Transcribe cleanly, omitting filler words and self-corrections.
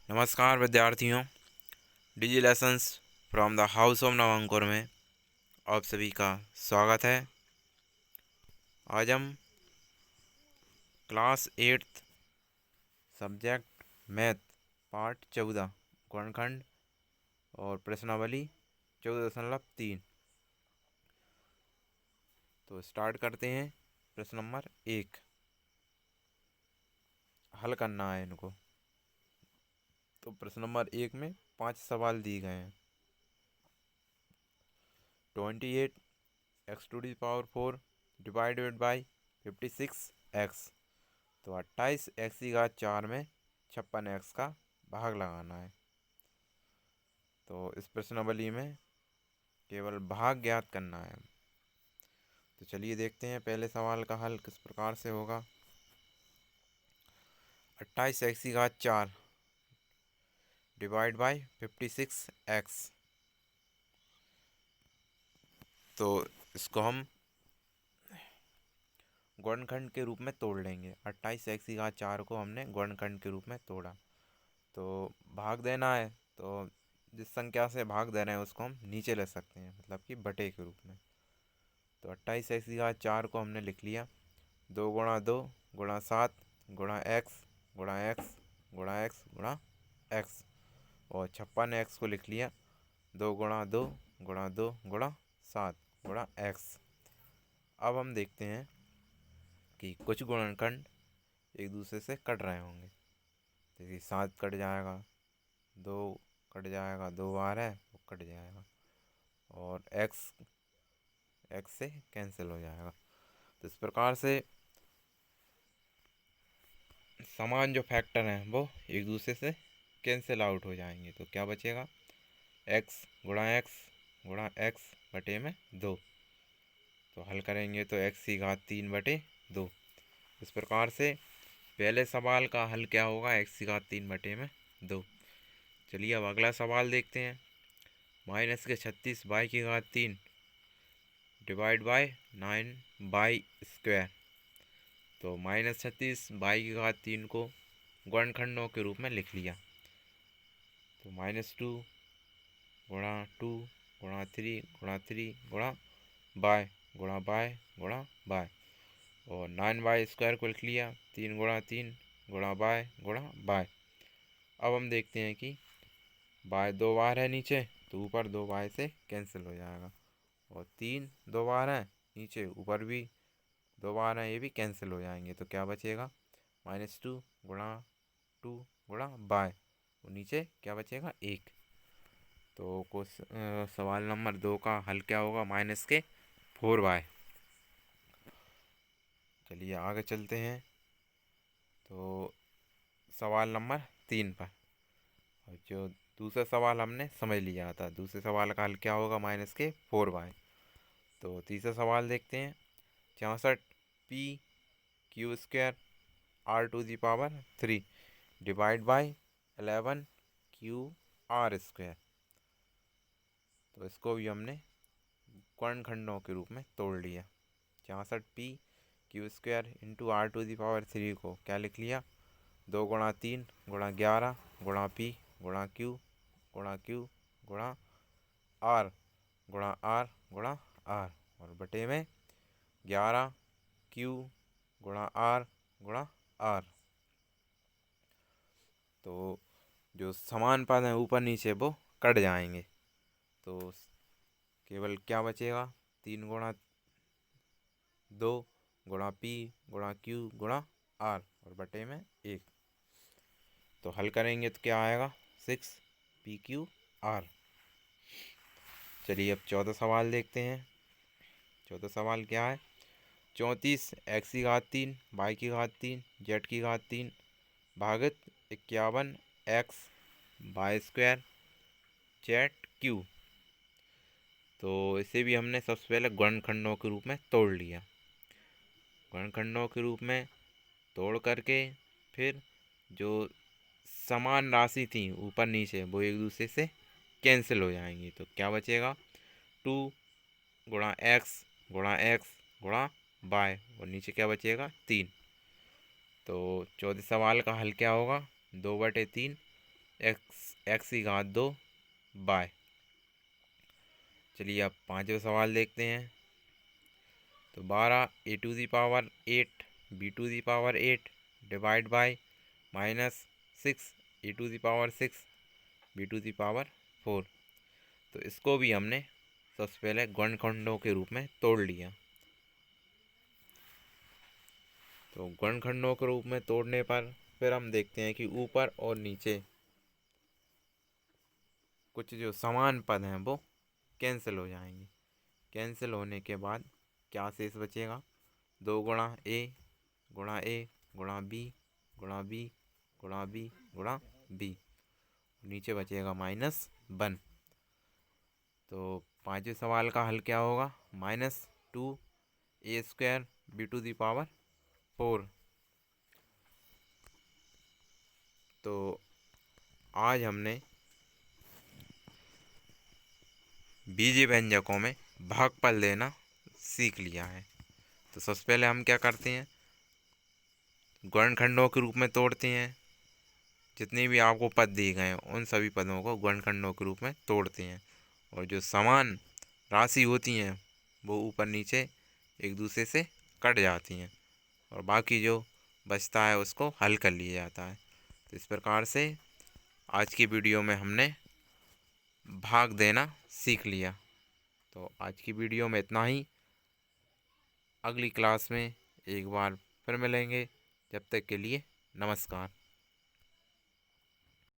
नमस्कार विद्यार्थियों। Digi lessons from the house of Navankur में आप सभी का स्वागत है। आज हम क्लास 8 सब्जेक्ट मैथ पार्ट 14 गुणनखंड और प्रश्नावली 14.3 तो स्टार्ट करते हैं। प्रश्न नंबर 1 हल करना है इनको। तो प्रश्न नंबर 1 में 5 सवाल दिए गए हैं। 28 x to the power 4 divided by 56 x. तो 28 x की घात 4 में 56 x का भाग लगाना है। तो इस प्रश्नावली में केवल भाग ज्ञात करना है। तो चलिए देखते हैं पहले सवाल का हल किस प्रकार से होगा। 28 x की घात 4 डिवाइड बाई 56 x। तो इसको हम गुणनखंड के रूप में तोड़ लेंगे। 28 x की घात 4 को हमने गुणनखंड के रूप में तोड़ा। तो भाग देना है, तो जिस संख्या से भाग दे रहे हैं उसको हम नीचे ले सकते हैं, मतलब कि बटे के रूप में। तो 28 x की घात 4 को हमने लिख लिया 2 गुणा 2 गुणा 7 गुणा एक्स गुणा एक्स गुणा एक्स गुणा एक्स। और 56 x को लिख लिया 2 गुणा 2 गुणा 2 गुणा 7 गुणा एक्स। अब हम देखते हैं कि कुछ गुणनखंड एक दूसरे से कट रहे होंगे। जैसे 7 कट जाएगा, 2 कट जाएगा, 2 बार है वो कट जाएगा, और एक्स से कैंसिल हो जाएगा। तो इस प्रकार से समान जो फैक्टर हैं वो एक दूसरे से कैंसिल आउट हो जाएंगे। तो क्या बचेगा, एक्स गुणा एक्स बटे में 2। तो हल करेंगे तो x की घात 3/2। इस प्रकार से पहले सवाल का हल क्या होगा, x की घात 3/2। चलिए अब अगला सवाल देखते हैं। -36 y की घात 3 डिवाइड बाय 9 y²। तो -36 y की घात 3 को गुणनखंडों के रूप में लिख लिया। तो -2 गुणा 2 गुणा 3 गुणा 3 गुणा बाय गुणा बाय गुणा बाय। और 9y² को लिख लिया 3 गुणा 3 गुणा बाय। अब हम देखते हैं कि बाय 2 बार है नीचे, तो ऊपर 2 बाय से कैंसिल हो जाएगा। और 3 2 बार है नीचे, ऊपर भी 2 बार हैं, ये भी कैंसिल हो जाएंगे। तो क्या बचेगा, -2 गुणा 2 गुणा बाय, और नीचे क्या बचेगा, 1। तो सवाल नंबर 2 का हल क्या होगा, -4y। चलिए आगे चलते हैं। तो सवाल नंबर 3 पर, और जो दूसरा सवाल हमने समझ लिया था, दूसरे सवाल का हल क्या होगा, -4y। तो तीसरा सवाल देखते हैं। 64 p³ r⁻³ divide by 11 q⁻r²। तो इसको भी हमने गुणनखंडों के रूप में तोड़ लिया। 64p³ इंटू r⁻³ को क्या लिख लिया, 2 गुणा 3 गुणा 11 गुणा p गुणा q गुणा q गुणा r गुणा r गुणा r, और बटे में 11q गुणा r गुणा r। तो जो समान पद हैं ऊपर नीचे वो कट जाएंगे। तो केवल क्या बचेगा, 3 गुणा 2 गुणा p गुणा q गुणा r, और बटे में 1। तो हल करेंगे तो क्या आएगा, 6p⁻r। चलिए अब चौथा सवाल देखते हैं। चौथा सवाल क्या है, 34 x की घात 3 y की घात 3 z की घात 3 भागित 51 x y² z³ तो इसे भी हमने सबसे पहले गुणनखंडों के रूप में तोड़ लिया। गुणनखंडों के रूप में तोड़ करके फिर जो समान राशि थी ऊपर नीचे वो एक दूसरे से कैंसिल हो जाएंगी। तो क्या बचेगा, 2 गुणा एक्स गुणा बाय, और नीचे क्या बचेगा, 3। तो चौथे सवाल का हल क्या होगा, 2/3 एक्स की घात 2 बाय। चलिए अब पांचवा सवाल देखते हैं। तो 12 a⁸ b⁸ divide by -6 a⁶ b⁴। तो इसको भी हमने सबसे पहले गुणनखंडों के रूप में तोड़ लिया। तो गुणनखंडों के रूप में तोड़ने पर फिर हम देखते हैं कि ऊपर और नीचे कुछ जो समान पद हैं वो कैंसिल हो जाएंगे। कैंसिल होने के बाद क्या शेष बचेगा? 2 गुणा ए गुणा ए गुणा बी गुणा बी गुणा बी गुणा बी, नीचे बचेगा -1। तो पांचवें सवाल का हल क्या होगा? -2a² b⁴। तो आज हमने बीजीय व्यंजकों में भागफल देना सीख लिया है। तो सबसे पहले हम क्या करते हैं? गुणनखंडों के रूप में तोड़ते हैं। जितने भी आपको पद दिए गए हैं उन सभी पदों को गुणनखंडों के रूप में तोड़ते हैं, और जो समान राशि होती हैं वो ऊपर नीचे एक दूसरे से कट जाती हैं, और बाकी जो बचता है उसको हल कर लिया जाता है। तो इस प्रकार से आज की वीडियो में हमने भाग देना सीख लिया। तो आज की वीडियो में इतना ही। अगली क्लास में एक बार फिर मिलेंगे। जब तक के लिए नमस्कार।